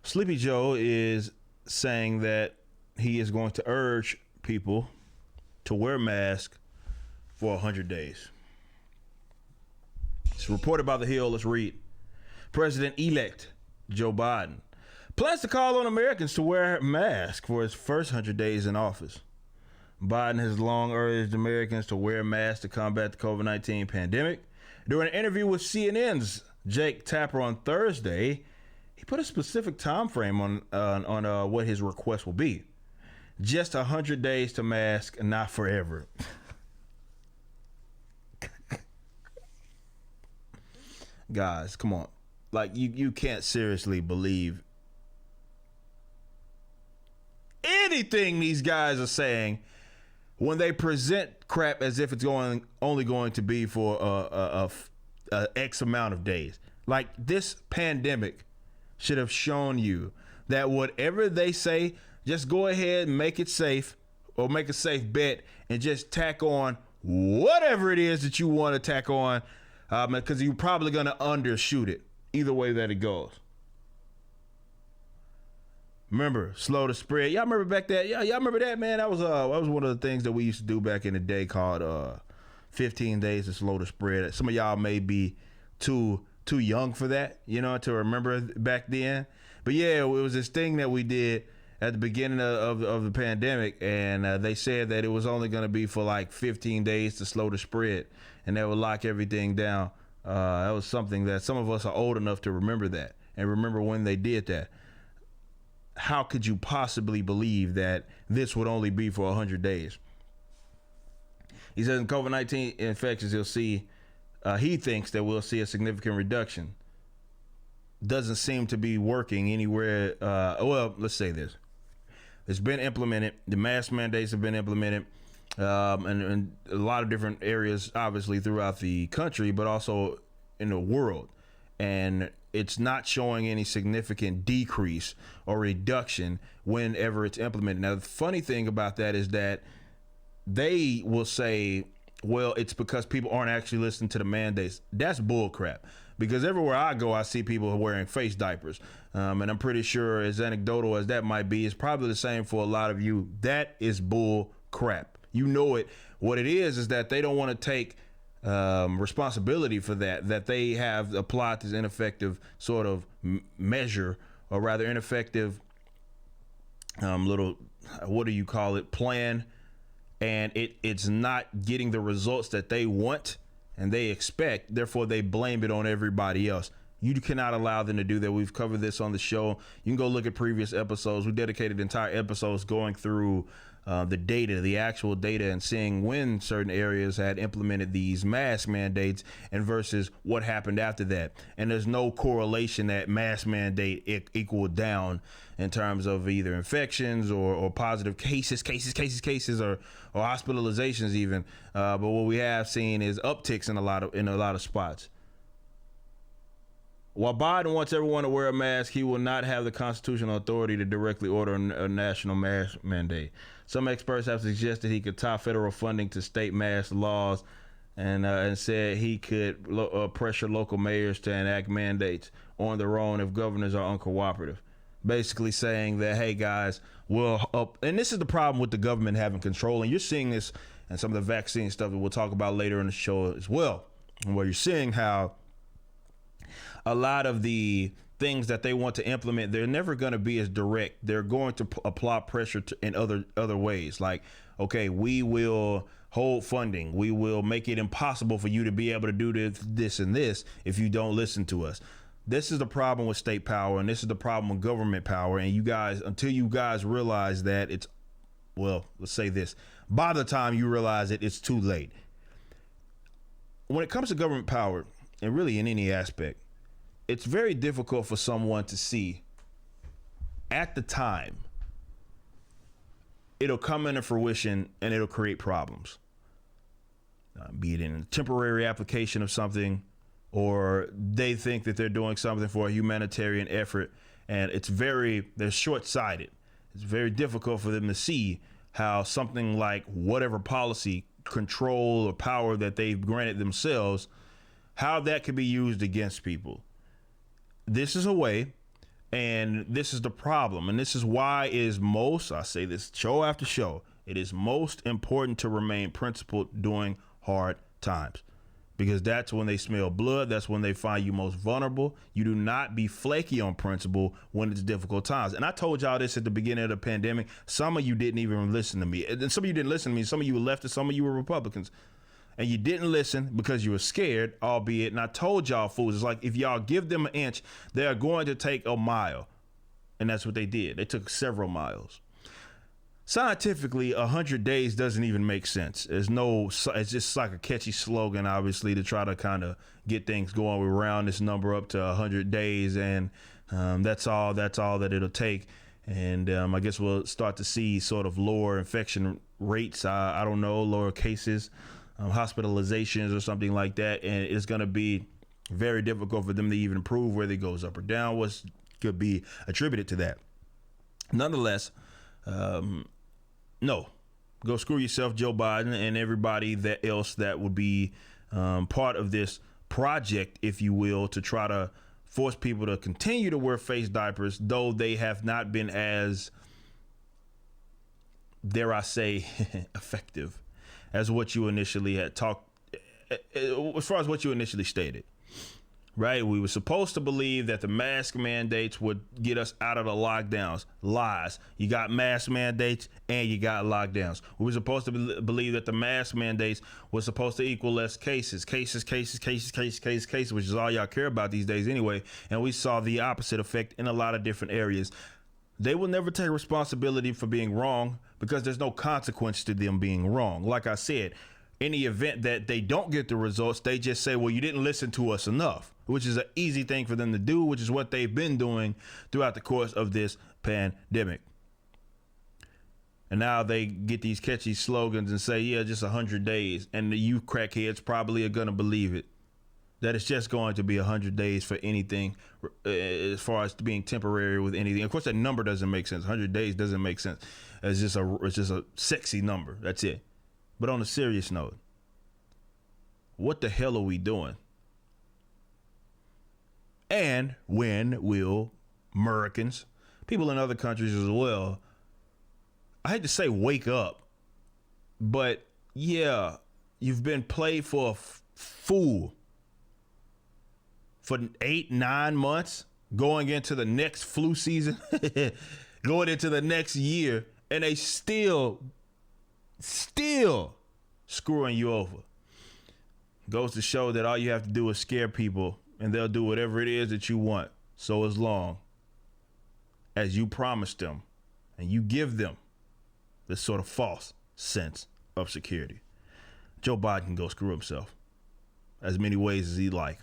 Sleepy Joe is saying that he is going to urge people to wear masks for 100 days. It's reported by The Hill. Let's read. President-elect Joe Biden plans to call on Americans to wear masks for his first 100 days in office. Biden has long urged Americans to wear masks to combat the COVID-19 pandemic. During an interview with CNN's Jake Tapper on Thursday, he put a specific time frame on what his request will be. Just 100 days to mask, not forever. Guys, come on. Like, you can't seriously believe anything these guys are saying when they present crap as if it's only going to be for a X amount of days. Like, this pandemic should have shown you that whatever they say, just go ahead and make it safe, or make a safe bet and just tack on whatever it is that you want to tack on, because you're probably going to undershoot it either way that it goes. Remember, slow to spread. Y'all remember back that? Yeah, y'all remember that, man? That was one of the things that we used to do back in the day, called 15 days to slow to spread. Some of y'all may be too young for that, to remember back then. But yeah, it was this thing that we did at the beginning of the pandemic, and they said that it was only going to be for like 15 days to slow the spread, and that would lock everything down. That was something that some of us are old enough to remember that and remember when they did that. How could you possibly believe that this would only be for 100 days? He says in COVID-19 infections, he thinks that we'll see a significant reduction. Doesn't seem to be working anywhere. Well, let's say this. It's been implemented. The mask mandates have been implemented in a lot of different areas, obviously throughout the country, but also in the world. And it's not showing any significant decrease or reduction whenever it's implemented. Now, the funny thing about that is that they will say, well, it's because people aren't actually listening to the mandates. That's bull crap, because everywhere I go, I see people wearing face diapers. And I'm pretty sure, as anecdotal as that might be, it's probably the same for a lot of you. That is bull crap. You know it. What it is that they don't want to take responsibility for that they have applied this ineffective sort of measure, or rather ineffective little, what do you call it, plan, and it's not getting the results that they want and they expect. Therefore, they blame it on everybody else. You cannot allow them to do that. We've covered this on the show. You can go look at previous episodes. We dedicated entire episodes going through the data, the actual data, and seeing when certain areas had implemented these mask mandates and versus what happened after that. And there's no correlation that mask mandate equaled down in terms of either infections or positive cases, or hospitalizations even. But what we have seen is upticks in a lot of spots. While Biden wants everyone to wear a mask, he will not have the constitutional authority to directly order a national mask mandate. Some experts have suggested he could tie federal funding to state mask laws, and said he could pressure local mayors to enact mandates on their own if governors are uncooperative. Basically saying that, hey guys, and this is the problem with the government having control, and you're seeing this in some of the vaccine stuff that we'll talk about later in the show as well, where you're seeing how a lot of the things that they want to implement, they're never going to be as direct. They're going to apply pressure in other ways. Like, okay, we will hold funding. We will make it impossible for you to be able to do this and this if you don't listen to us. This is the problem with state power, and this is the problem with government power. And you guys, until you guys realize that let's say this, by the time you realize it, it's too late. When it comes to government power, and really in any aspect, it's very difficult for someone to see at the time. It'll come into fruition and it'll create problems. Be it in a temporary application of something, or they think that they're doing something for a humanitarian effort, and they're short-sighted. It's very difficult for them to see how something like whatever policy, control, or power that they've granted themselves, how that could be used against people. This is a way And this is the problem. And this is why I say this show after show, it is most important to remain principled during hard times. Because that's when they smell blood. That's when they find you most vulnerable. You do not be flaky on principle when it's difficult times. And I told y'all this at the beginning of the pandemic. Some of you didn't even listen to me. And some of you didn't listen to me. Some of you were leftists. Some of you were Republicans. And you didn't listen because you were scared, albeit. And I told y'all fools, it's like if y'all give them an inch, they're going to take a mile. And that's what they did. They took several miles. Scientifically, 100 days doesn't even make sense. It's just like a catchy slogan, obviously, to try to kind of get things going. We round this number up to 100 days, and that's all that it'll take. And I guess we'll start to see sort of lower infection rates. I don't know, lower cases, hospitalizations or something like that. And it's going to be very difficult for them to even prove whether it goes up or down, what could be attributed to that. Nonetheless, no, go screw yourself, Joe Biden, and everybody else that would be part of this project, if you will, to try to force people to continue to wear face diapers, though they have not been as, dare I say, effective as what you initially had talked, as far as what you initially stated. Right? We were supposed to believe that the mask mandates would get us out of the lockdowns. Lies. You got mask mandates and you got lockdowns. We were supposed to believe that the mask mandates was supposed to equal less cases, which is all y'all care about these days anyway. And we saw the opposite effect in a lot of different areas. They will never take responsibility for being wrong because there's no consequence to them being wrong. Like I said, in the event that they don't get the results, they just say, well, you didn't listen to us enough, which is an easy thing for them to do, which is what they've been doing throughout the course of this pandemic. And now they get these catchy slogans and say, yeah, just 100 days. And you crackheads probably are going to believe it, that it's just going to be 100 days for anything as far as being temporary with anything. Of course, that number doesn't make sense. 100 days doesn't make sense. It's just a sexy number. That's it. But on a serious note, what the hell are we doing? And when will Americans, people in other countries as well, I hate to say wake up, but yeah, you've been played for a fool for 8-9 months, going into the next flu season, going into the next year, and they still screwing you over. Goes to show that all you have to do is scare people and they'll do whatever it is that you want. So as long as you promise them and you give them this sort of false sense of security. Joe Biden can go screw himself as many ways as he like.